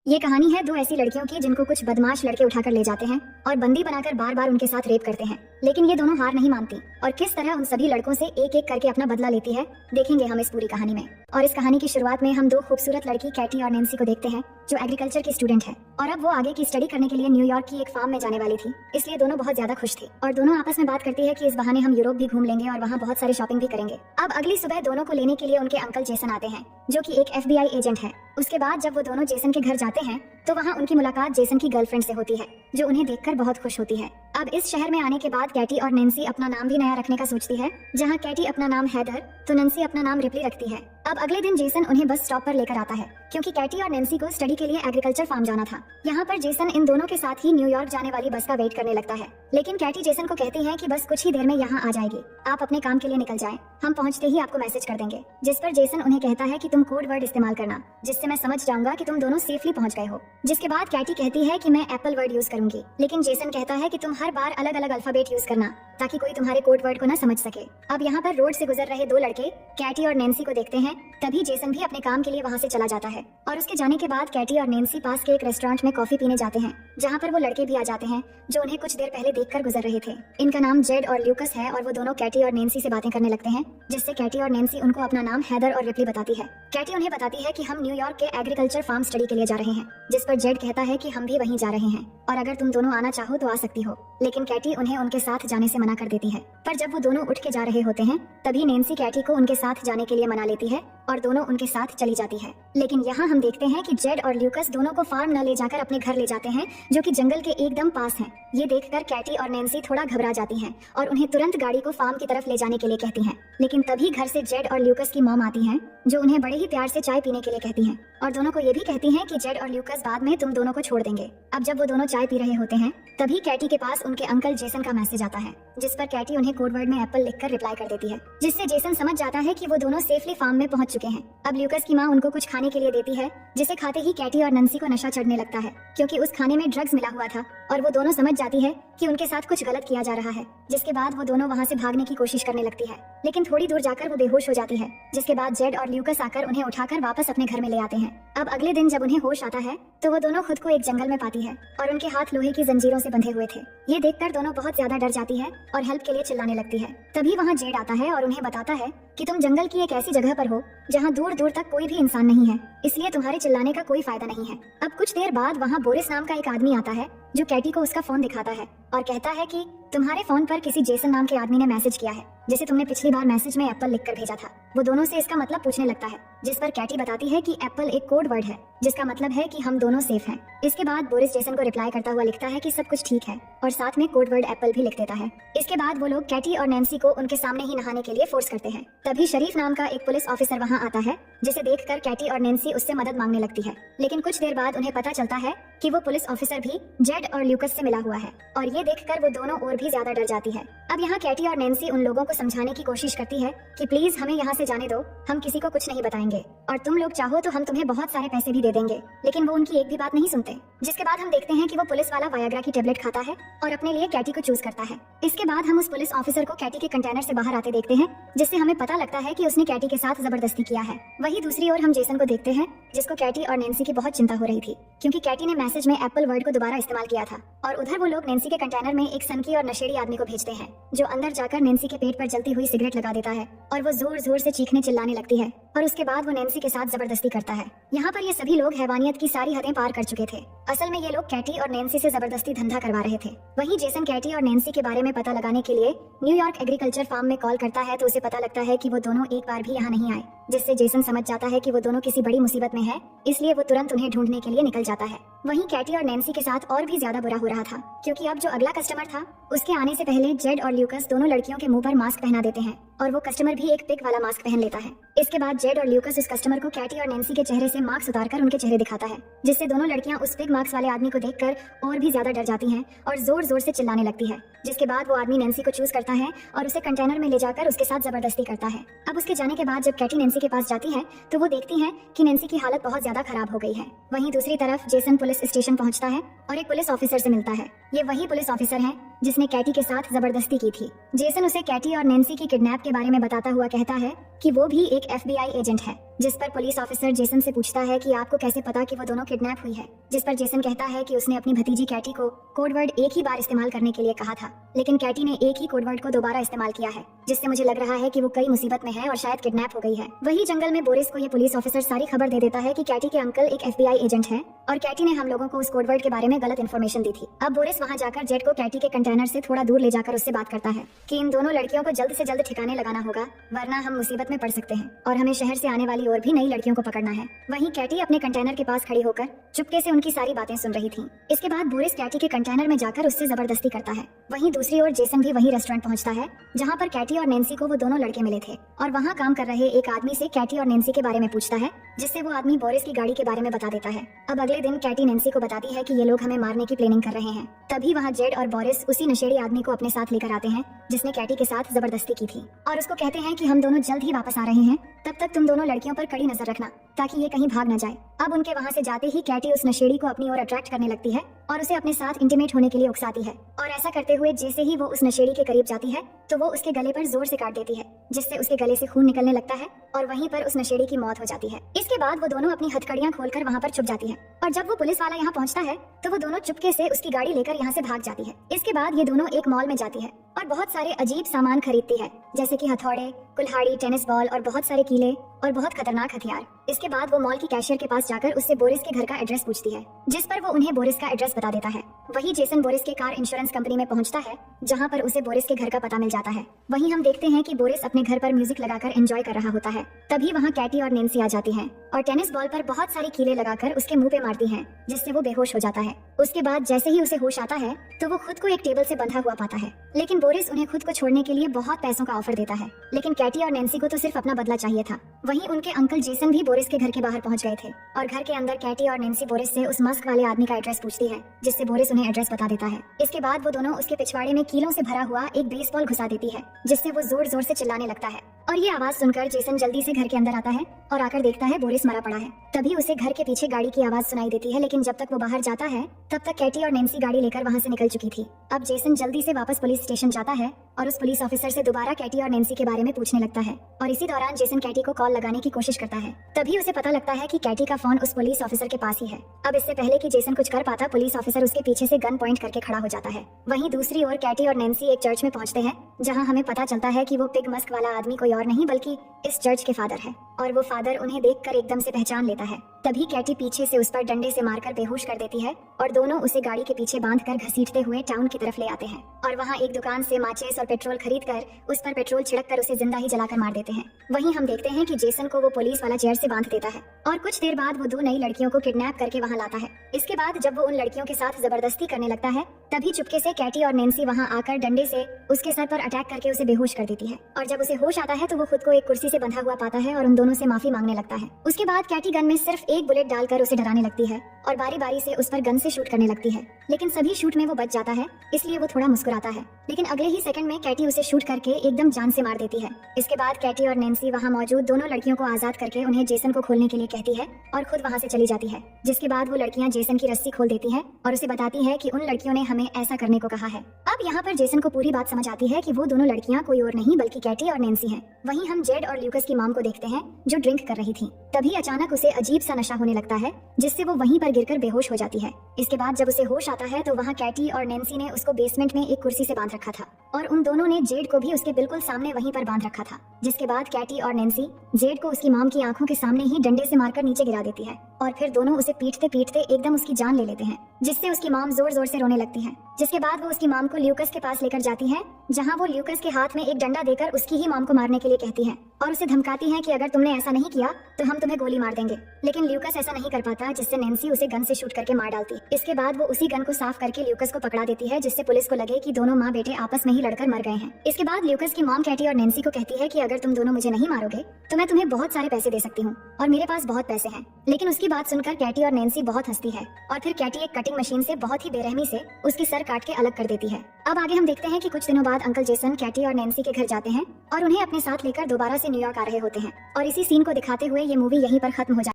ये कहानी है दो ऐसी लड़कियों की जिनको कुछ बदमाश लड़के उठाकर ले जाते हैं और बंदी बनाकर बार बार उनके साथ रेप करते हैं, लेकिन ये दोनों हार नहीं मानती और किस तरह उन सभी लड़कों से एक एक करके अपना बदला लेती है, देखेंगे हम इस पूरी कहानी में। और इस कहानी की शुरुआत में हम दो खूबसूरत लड़की कैटी और नैन्सी को देखते हैं जो एग्रीकल्चर की स्टूडेंट है और अब वो आगे की स्टडी करने के लिए न्यूयॉर्क की एक फार्म में जाने वाली थी, इसलिए दोनों बहुत ज्यादा खुश थे और दोनों आपस में बात करती है कि इस बहाने हम यूरोप भी घूम लेंगे और वहाँ बहुत सारी शॉपिंग भी करेंगे। अब अगली सुबह दोनों को लेने के लिए उनके अंकल जेसन आते हैं जो कि एक FBI एजेंट है। उसके बाद जब वो दोनों जेसन के घर जाते हैं तो वहाँ उनकी मुलाकात जेसन की गर्लफ्रेंड से होती है जो उन्हें देखकर बहुत खुश होती है। अब इस शहर में आने के बाद कैटी और नैन्सी अपना नाम भी नया रखने का सोचती है, जहाँ कैटी अपना नाम हैदर तो नैन्सी अपना नाम रिप्ली रखती है। अब अगले दिन जेसन उन्हें बस स्टॉप पर लेकर आता है क्योंकि कैटी और नैन्सी को स्टडी के लिए एग्रीकल्चर फार्म जाना था। यहाँ पर जेसन इन दोनों के साथ ही न्यूयॉर्क जाने वाली बस का वेट करने लगता है, लेकिन कैटी जेसन को कहती है कि बस कुछ ही देर में यहाँ आ जाएगी, आप अपने काम के लिए निकल जाएं, हम पहुँचते ही आपको मैसेज कर देंगे। जिस पर जेसन उन्हें कहता है कि तुम कोड वर्ड इस्तेमाल करना जिससे मैं समझ जाऊंगा कि तुम दोनों सेफली पहुँच गए हो। जिसके बाद कैटी कहती है कि मैं एप्पल वर्ड यूज करूंगी, लेकिन जेसन कहता है कि तुम हर बार अलग अलग अल्फाबेट यूज करना ताकि कोई तुम्हारे कोड वर्ड को न समझ सके। अब यहाँ पर रोड से गुजर रहे दो लड़के कैटी और नैन्सी को देखते हैं, तभी जेसन भी अपने काम के लिए वहाँ से चला जाता है और उसके जाने के बाद कैटी और नैन्सी पास के एक रेस्टोरेंट में कॉफी पीने जाते हैं, जहाँ पर वो लड़के भी आ जाते हैं जो उन्हें कुछ देर पहले देखकर गुजर रहे थे। इनका नाम जेड और ल्यूकस है और वो दोनों कैटी और नैन्सी से बातें करने लगते हैं, जिससे कैटी और नैन्सी उनको अपना नाम हैदर और रिप्ली बताती है। कैटी उन्हें बताती है कि हम न्यूयॉर्क के एग्रीकल्चर फार्म स्टडी के लिए जा रहे हैं, जिस पर जेड कहता है कि हम भी वहीं जा रहे हैं और अगर तुम दोनों आना चाहो तो आ सकती हो, लेकिन कैटी उन्हें उनके साथ जाने से मना कर देती है। पर जब वो दोनों उठ के जा रहे होते हैं तभी नैन्सी कैटी को उनके साथ जाने के लिए मना लेती है और दोनों उनके साथ चली जाती है। लेकिन यहाँ हम देखते हैं कि जेड और ल्यूकस दोनों को फार्म न ले जाकर अपने घर ले जाते हैं जो कि जंगल के एकदम पास है। ये देखकर कैटी और नैन्सी थोड़ा घबरा जाती हैं और उन्हें तुरंत गाड़ी को फार्म की तरफ ले जाने के लिए कहती हैं, लेकिन तभी घर से जेड और ल्यूकस की मॉम आती हैं जो उन्हें बड़े ही प्यार से चाय पीने के लिए कहती हैं और दोनों को ये भी कहती हैं कि जेड और ल्यूकस बाद में तुम दोनों को छोड़ देंगे। अब जब वो दोनों चाय पी रहे होते हैं तभी कैटी के पास उनके अंकल जेसन का मैसेज आता है, जिस पर कैटी उन्हें कोड वर्ड में एप्पल लिखकर रिप्लाई कर देती है, जिससे जेसन समझ जाता है कि वो दोनों सेफली फार्म में पहुंच चुके हैं। अब ल्यूकस की माँ उनको कुछ खाने के लिए देती है, जिसे खाते ही कैटी और नैन्सी को नशा चढ़ने लगता है क्योंकि उस खाने में ड्रग्स मिला हुआ था और वो दोनों समझ जाती है कि उनके साथ कुछ गलत किया जा रहा है। जिसके बाद वो दोनों वहाँ से भागने की कोशिश करने लगती है, लेकिन थोड़ी दूर जाकर वो बेहोश हो जाती है, जिसके बाद जेड और ल्यूकस आकर उन्हें उठाकर वापस अपने घर में ले आते हैं। अब अगले दिन जब उन्हें होश आता है तो वो दोनों खुद को एक जंगल में पाती है और उनके हाथ लोहे की जंजीरों से बंधे हुए थे। ये देखकर दोनों बहुत ज्यादा डर जाती है और हेल्प के लिए चिल्लाने लगती है। तभी वहाँ जेड आता है और उन्हें बताता है कि तुम जंगल की एक ऐसी जगह पर हो जहाँ दूर दूर तक कोई भी इंसान नहीं है, इसलिए तुम्हारे चिल्लाने का कोई फायदा नहीं है। अब कुछ देर बाद वहाँ बोरिस नाम का एक आदमी आता है जो कैटी को उसका फोन दिखाता है और कहता है कि तुम्हारे फोन पर किसी जेसन नाम के आदमी ने मैसेज किया है जिसे तुमने पिछली बार मैसेज में एप्पल लिखकर भेजा था। वो दोनों से इसका मतलब पूछने लगता है, जिस पर कैटी बताती है कि एप्पल एक कोड वर्ड है जिसका मतलब है कि हम दोनों सेफ हैं। इसके बाद बोरिस जेसन को रिप्लाई करता हुआ लिखता है कि सब कुछ ठीक है और साथ में कोड वर्ड एप्पल भी लिख देता है। इसके बाद वो लोग कैटी और नैन्सी को उनके सामने ही नहाने के लिए फोर्स करते हैं। तभी शरीफ नाम का एक पुलिस ऑफिसर वहाँ आता है, जिसे देखकर कैटी और नैन्सी उससे मदद मांगने लगती है, लेकिन कुछ देर बाद उन्हें पता चलता है कि वो पुलिस ऑफिसर भी जेड और ल्यूकस से मिला हुआ है और ये देखकर वो दोनों और भी ज्यादा डर जाती है। अब यहाँ कैटी और नैन्सी उन लोगों को समझाने की कोशिश करती है कि प्लीज हमें यहाँ से जाने दो, हम किसी को कुछ नहीं बताएंगे और तुम लोग चाहो तो हम तुम्हें बहुत सारे पैसे भी दे देंगे, लेकिन वो उनकी एक भी बात नहीं सुनते। जिसके बाद हम देखते हैं कि वो पुलिस वाला वायाग्रा की टेबलेट खाता है और अपने लिए कैटी को चूज करता है। इसके बाद हम उस पुलिस ऑफिसर को कैटी के कंटेनर से बाहर आते देखते हैं, जिससे हमें पता लगता है कि उसने कैटी के साथ जबरदस्ती किया है। वहीं दूसरी ओर हम जेसन को देखते हैं, जिसको कैटी और नैन्सी की बहुत चिंता हो रही थी क्योंकि कैटी ने मैसेज में एप्पल वर्ड को दोबारा इस्तेमाल किया था और उधर वो लोग नैन्सी के कंटेनर में एक सनकी और नशेड़ी आदमी को भेजते हैं जो अंदर जाकर नैन्सी के पेट पर जलती हुई सिगरेट लगा देता है और वो जोर जोर से चीखने चिल्लाने लगती है और उसके बाद वो नैन्सी के साथ जबरदस्ती करता है। यहाँ पर ये सभी लोग हैवानियत की सारी हदें पार कर चुके थे। असल में ये लोग कैटी और नैन्सी से जबरदस्ती धंधा करवा रहे थे। वहीं जेसन कैटी और नैन्सी के बारे में पता लगाने के लिए न्यूयॉर्क एग्रीकल्चर फार्म में कॉल करता है तो उसे पता लगता है कि वो दोनों एक बार भी यहाँ नहीं आए, जिससे जेसन समझ जाता है कि वो दोनों किसी बड़ी मुसीबत में है, इसलिए वो तुरंत उन्हें ढूंढने के लिए निकल जाता है। वहीं कैटी और नैन्सी के साथ और भी ज्यादा बुरा हो रहा था क्योंकि अब जो अगला कस्टमर था उसके आने से पहले जेड और ल्यूकस दोनों लड़कियों के मुंह पर मास्क पहना देते हैं और वो कस्टमर भी एक पिग वाला मास्क पहन लेता है। इसके बाद जेड और ल्यूकस उस कस्टमर को कैटी और नैन्सी के चेहरे से मास्क उतारकर उनके चेहरे दिखाता है, जिससे दोनों लड़कियां उस पिग मास्क वाले आदमी को देखकर और भी ज्यादा डर जाती हैं और जोर जोर से चिल्लाने लगती है। जिसके बाद वो आदमी नैन्सी को चूज करता है और उसे कंटेनर में ले जाकर उसके साथ जबरदस्ती करता है। अब उसके जाने के बाद जब कैटी नैन्सी के पास जाती है तो वो देखती है कि नैन्सी की हालत बहुत ज्यादा खराब हो गई है। वहीं दूसरी तरफ जेसन पुलिस स्टेशन पहुंचता है और एक पुलिस ऑफिसर से मिलता है। ये वही पुलिस ऑफिसर हैं जिसने कैटी के साथ जबरदस्ती की थी। जेसन उसे कैटी और नैन्सी की किडनैप के बारे में बताता हुआ कहता है कि वो भी एक FBI एजेंट है, जिस पर पुलिस ऑफिसर जेसन से पूछता है कि आपको कैसे पता कि वो दोनों किडनैप हुई है, जिस पर जेसन कहता है कि उसने अपनी भतीजी कैटी को कोडवर्ड एक ही बार इस्तेमाल करने के लिए कहा था, लेकिन कैटी ने एक ही कोडवर्ड को दोबारा इस्तेमाल किया है, जिससे मुझे लग रहा है कि वो कई मुसीबत में है और शायद किडनैप हो गई है। वही जंगल में बोरिस को ये पुलिस ऑफिसर सारी खबर दे देता है कि कैटी के अंकल एक FBI एजेंट है और कैटी ने हम लोगों को उस कोडवर्ड के बारे में गलत इन्फॉर्मेशन दी थी। अब बोरिस वहाँ जाकर जेड को कैटी के कंटेनर से थोड़ा दूर ले जाकर उससे बात करता है कि इन दोनों लड़कियों को जल्द से जल्द ठिकाने लगाना होगा, वरना हम मुसीबत में पड़ सकते हैं और हमें शहर से आने वाली और भी नई लड़कियों को पकड़ना है। वहीं कैटी अपने कंटेनर के पास खड़ी होकर चुपके से उनकी सारी बातें सुन रही थी। इसके बाद बोरिस कैटी के कंटेनर में जाकर उससे जबरदस्ती करता है। वहीं दूसरी ओर जेसन भी वही रेस्टोरेंट पहुंचता है जहां पर कैटी और नैन्सी को वो दोनों लड़के मिले थे और वहां काम कर रहे एक आदमी से कैटी और नैन्सी के बारे में पूछता है, जिससे वो आदमी बोरिस की गाड़ी के बारे में बता देता है। अब अगले दिन कैटी नैन्सी को बताती है कि ये लोग हमें मारने की प्लानिंग कर रहे हैं। तभी वहाँ जेड और बोरिस उसी नशेड़ी आदमी को अपने साथ लेकर आते हैं जिसने कैटी के साथ जबरदस्ती की थी और उसको कहते हैं कि हम दोनों जल्द ही वापस आ रहे हैं, तब तक तुम दोनों लड़कियों पर कड़ी नजर रखना ताकि ये कहीं भाग न जाए। अब उनके वहाँ से जाते ही कैटी उस नशेड़ी को अपनी ओर अट्रैक्ट करने लगती है और उसे अपने साथ इंटीमेट होने के लिए उकसाती है और ऐसा करते हुए जैसे ही वो उस नशेड़ी के करीब जाती है तो वो उसके गले पर जोर से काट देती है, जिससे उसके गले से खून निकलने लगता है और वहीं पर उस नशेड़ी की मौत हो जाती है। इसके बाद वो दोनों अपनी हथकड़ियां खोलकर वहाँ पर छुप जाती है और जब वो पुलिस वाला यहाँ पहुँचता है तो वो दोनों चुपके से उसकी गाड़ी लेकर यहाँ से भाग जाती है। इसके बाद ये दोनों एक मॉल में जाती है और बहुत सारे अजीब सामान खरीदती है, जैसे कि हथौड़े, कुल्हाड़ी, टेनिस बॉल और बहुत सारे कीले और बहुत खतरनाक हथियार। इसके बाद वो मॉल की कैशियर के पास जाकर उससे बोरिस के घर का एड्रेस पूछती है, जिस पर वो उन्हें बोरिस का एड्रेस बता देता है। वही जेसन बोरिस के कार इंश्योरेंस कंपनी में पहुंचता है जहां पर उसे बोरिस के घर का पता मिल जाता है। वहीं हम देखते हैं कि बोरिस अपने घर पर म्यूजिक लगाकर एंजॉय कर रहा होता है। तभी वहाँ कैटी और नैन्सी आ जाती हैं और टेनिस बॉल पर बहुत सारे कीले लगाकर उसके मुंह पे मारती हैं, जिससे वो बेहोश हो जाता है। उसके बाद जैसे ही उसे होश आता है तो वो खुद को एक टेबल से बंधा हुआ पाता है, लेकिन बोरिस उन्हें खुद को छोड़ने के लिए बहुत पैसों का ऑफर देता है, लेकिन कैटी और नैन्सी को तो सिर्फ अपना बदला चाहिए था। वहीं उनके अंकल जेसन भी बोरिस के घर के बाहर पहुंच गए थे और घर के अंदर कैटी और नैन्सी बोरिस से उस मस्क वाले आदमी का एड्रेस पूछती है, जिससे बोरिस उन्हें एड्रेस बता देता है। इसके बाद वो दोनों उसके पिछवाड़े में कीलों से भरा हुआ एक बेसबॉल घुसा देती है, जिससे वो जोर जोर से चिल्लाने लगता है और ये आवाज सुनकर जेसन जल्दी से घर के अंदर आता है और आकर देखता है बोरिस मरा पड़ा है। तभी उसे घर के पीछे गाड़ी की आवाज सुनाई देती है, लेकिन जब तक वो बाहर जाता है तब तक कैटी और नैन्सी गाड़ी लेकर वहाँ से निकल चुकी थी। अब जेसन जल्दी से वापस पुलिस स्टेशन जाता है और उस पुलिस ऑफिसर से दोबारा कैटी और नैन्सी के बारे में पूछने लगता है और इसी दौरान जेसन कैटी को कॉल लगाने की कोशिश करता है। तभी उसे पता लगता है कि कैटी का फोन उस पुलिस ऑफिसर के पास ही है। अब इससे पहले कि जेसन कुछ कर पाता, पुलिस ऑफिसर उसके पीछे से गन पॉइंट करके खड़ा हो जाता है। वहीं दूसरी ओर कैटी और नैन्सी एक चर्च में पहुंचते हैं जहां हमें पता चलता है कि वो पिग मस्क वाला आदमी कोई और नहीं बल्कि इस चर्च के फादर है और वो फादर उन्हें देखकर एकदम से पहचान लेता है। तभी कैटी पीछे से उस पर डंडे से मारकर बेहोश कर देती है और दोनों उसे गाड़ी के पीछे बांधकर घसीटते हुए टाउन की तरफ ले आते हैं और वहाँ एक दुकान से माचिस और पेट्रोल खरीदकर उस पर पेट्रोल छिड़ककर उसे जिंदा ही जलाकर मार देते हैं। वहीं हम देखते हैं कि जेसन को वो पुलिस वाला चेयर से बांध देता है और कुछ देर बाद वो दो नई लड़कियों को किडनैप करके वहाँ लाता है। इसके बाद जब वो उन लड़कियों के साथ जबरदस्ती करने लगता है तभी चुपके से कैटी और नैन्सी वहाँ आकर डंडे से उसके सर पर अटैक करके उसे बेहोश कर देती है और जब उसे होश आता है तो वो खुद को एक कुर्सी से बंधा हुआ पाता है और उन दोनों से माफी मांगने लगता है। उसके बाद कैटी गन में सिर्फ एक बुलेट डालकर उसे डराने लगती है और बारी बारी से उस पर गन से शूट करने लगती है, लेकिन सभी शूट में वो बच जाता है, इसलिए वो थोड़ा मुस्कुराता है। लेकिन अगले ही सेकंड में कैटी उसे शूट करके एकदम जान से मार देती है। इसके बाद कैटी और नैन्सी वहाँ मौजूद दोनों लड़कियों को आजाद करके उन्हें जेसन को खोलने के लिए कहती है और खुद वहाँ से चली जाती है, जिसके बाद वो लड़कियाँ जेसन की रस्सी खोल देती है और उसे बताती है कि उन लड़कियों ने हमें ऐसा करने को कहा है। अब यहाँ पर जेसन को पूरी बात समझ आती है कि वो दोनों लड़कियाँ कोई और नहीं बल्कि कैटी और नैन्सी हैं। वहीं हम जेड और ल्यूकस की मॉम को देखते हैं जो ड्रिंक कर रही थी। तभी अचानक उसे अजीब सा नशा होने लगता है, जिससे वो वहीं पर गिरकर बेहोश हो जाती है। इसके बाद जब उसे होश आता है तो वहाँ कैटी और नैन्सी ने उसको बेसमेंट में एक कुर्सी से बांध रखा था और उन दोनों ने जेड को भी उसके बिल्कुल सामने वहीं पर बांध रखा था। जिसके बाद कैटी और नैन्सी जेड को उसकी मॉम की आंखों के सामने ही डंडे से मारकर नीचे गिरा देती है और फिर दोनों उसे पीटते पीटते एकदम उसकी जान ले लेते हैं, जिससे उसकी मॉम जोर जोर से रोने लगती है। जिसके बाद वो उसकी मॉम को ल्यूकस के पास लेकर जाती है जहाँ वो ल्यूकस के हाथ में एक डंडा देकर उसकी ही मॉम को मारने के लिए कहती है और उसे धमकाती है कि अगर तुमने ऐसा नहीं किया तो हम तुम्हें गोली मार देंगे। लेकिन ल्यूकस ऐसा नहीं कर पाता, जिससे नैन्सी उसे गन से शूट करके मार डालती। इसके बाद वो उसी गन को साफ करके ल्यूकस को पकड़ा देती है, जिससे पुलिस को लगे कि दोनों माँ बेटे आपस में ही लड़कर मर गए हैं। इसके बाद ल्यूकस की मॉम कैटी और नैन्सी को कहती है कि अगर तुम दोनों मुझे नहीं मारोगे तो मैं तुम्हें बहुत सारे पैसे दे सकती हूँ और मेरे पास बहुत पैसे हैं। लेकिन उसकी बात सुनकर कैटी और नैन्सी बहुत हंसती है और फिर कैटी एक कटिंग मशीन से बहुत ही बेरहमी से उसकी सर काट के अलग कर देती है। अब आगे हम देखते हैं कि कुछ दिनों बाद अंकल जेसन कैटी और नैन्सी के घर जाते हैं और उन्हें अपने साथ लेकर दोबारा से न्यूयॉर्क आ रहे होते हैं और इसी सीन को दिखाते हुए ये मूवी यहीं पर खत्म हो जाती है।